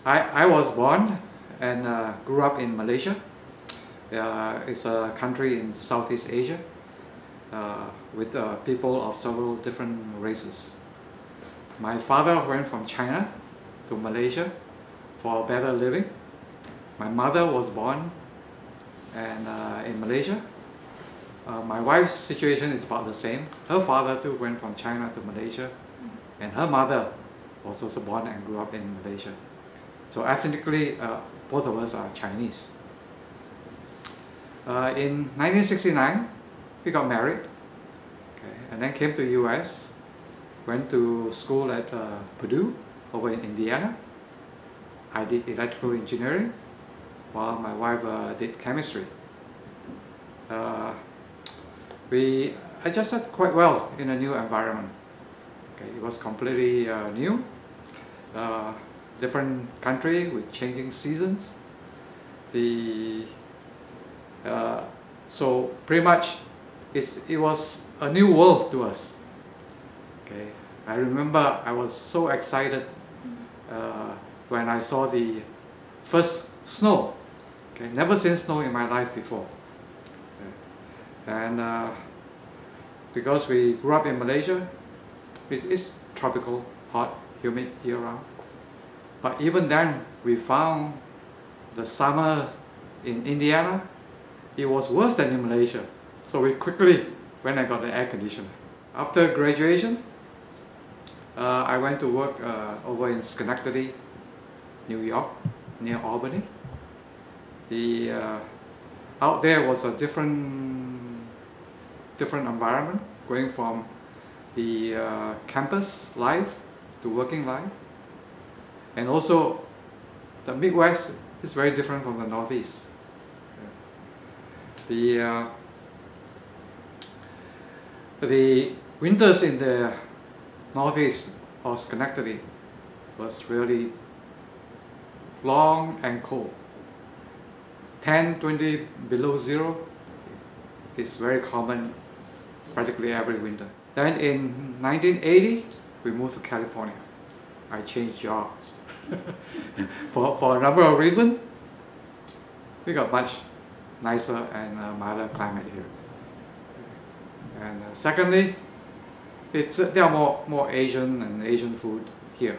I was born and grew up in Malaysia. It's a country in Southeast Asia with people of several different races. My father went from China to Malaysia for a better living. My mother was born in Malaysia. My wife's situation is about the same. Her father too went from China to Malaysia, and her mother was also born and grew up in Malaysia. So ethnically, both of us are Chinese. In 1969, we got married, okay, and then came to US, went to school at Purdue over in Indiana. I did electrical engineering, while my wife did chemistry. We adjusted quite well in a new environment. Okay, it was completely new, different country with changing seasons. So pretty much it was a new world to us. Okay, I remember I was so excited when I saw the first snow. Okay, never seen snow in my life before. And because we grew up in Malaysia, it's tropical, hot, humid year-round. But even then, we found the summer in Indiana, it was worse than in Malaysia. So we quickly went and got the air conditioner. After graduation, I went to work over in Schenectady, New York, near Albany. Out there was a different environment, going from the campus life to working life. And also, the Midwest is very different from the Northeast. The winters in the Northeast or Schenectady was really long and cold. 10, 20 below zero is very common practically every winter. Then in 1980, we moved to California. I changed jobs. for a number of reasons. We got much nicer and milder climate here. And secondly, there are more Asian and Asian food here.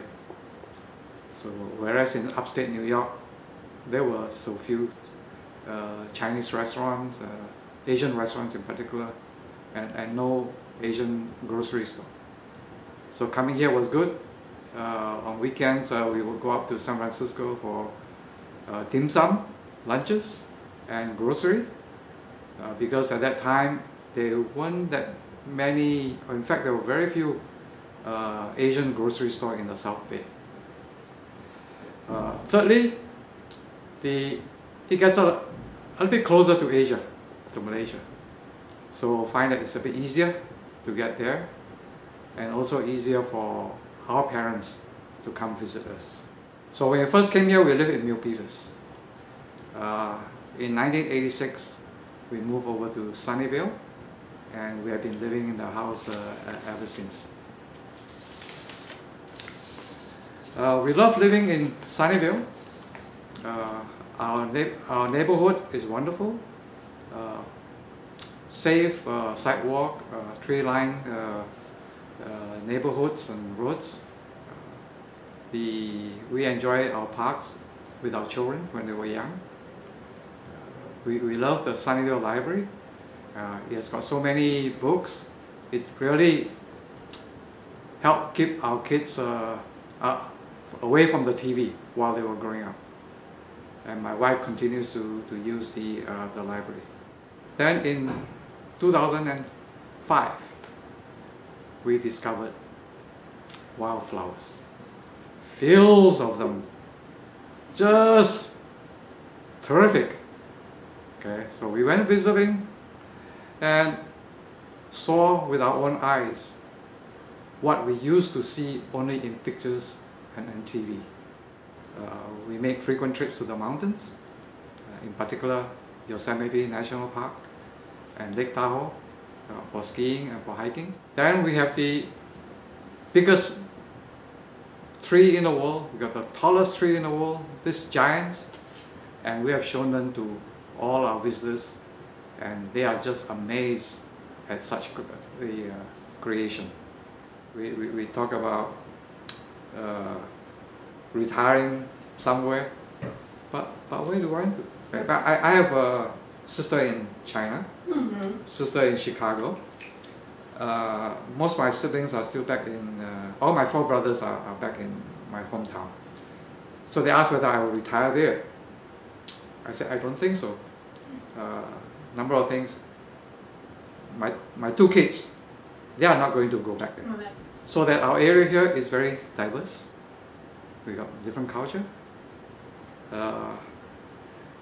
So whereas in upstate New York, there were so few Chinese restaurants, Asian restaurants in particular, and no Asian grocery store. So coming here was good. On weekends, we would go up to San Francisco for dim sum, lunches, and grocery. Because at that time, there weren't that many, in fact, there were very few Asian grocery stores in the South Bay. Thirdly, it gets a little bit closer to Asia, to Malaysia. So find that it's a bit easier to get there, and also easier for our parents to come visit us. So when we first came here, we lived in Milpitas. In 1986, we moved over to Sunnyvale, and we have been living in the house ever since. We love living in Sunnyvale. Our neighborhood is wonderful. Safe sidewalk, tree-lined neighborhoods and roads. We enjoy our parks with our children when they were young. We love the Sunnyvale Library. It has got so many books. It really helped keep our kids away from the TV while they were growing up. And my wife continues to use the library. Then in 2005, we discovered wildflowers. Fields of them. Just terrific. Okay, so we went visiting and saw with our own eyes what we used to see only in pictures and TV. We make frequent trips to the mountains, in particular Yosemite National Park and Lake Tahoe for skiing and for hiking. Then we have the biggest tree in the world. We got the tallest tree in the world, this giant, and we have shown them to all our visitors, and they are just amazed at such the creation. We talk about retiring somewhere, but where do I want to? I have a sister in China, sister in Chicago. Most of my siblings are still back in, all my 4 brothers are back in my hometown. So they asked whether I will retire there. I said, I don't think so. Number of things. My 2 kids, they are not going to go back there. So that our area here is very diverse. We got different culture.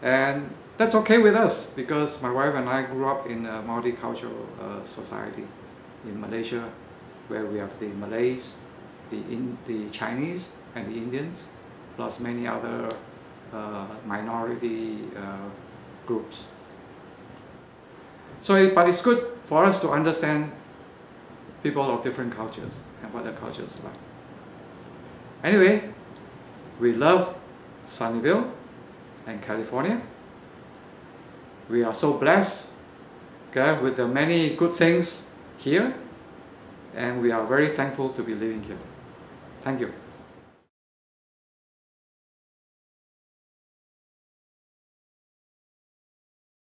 And that's okay with us because my wife and I grew up in a multicultural society in Malaysia, where we have the Malays, the Chinese and the Indians, plus many other minority groups. So, but it's good for us to understand people of different cultures and what their cultures are like. Anyway, we love Sunnyvale and California. We are so blessed, okay, with the many good things here, and we are very thankful to be living here. Thank you.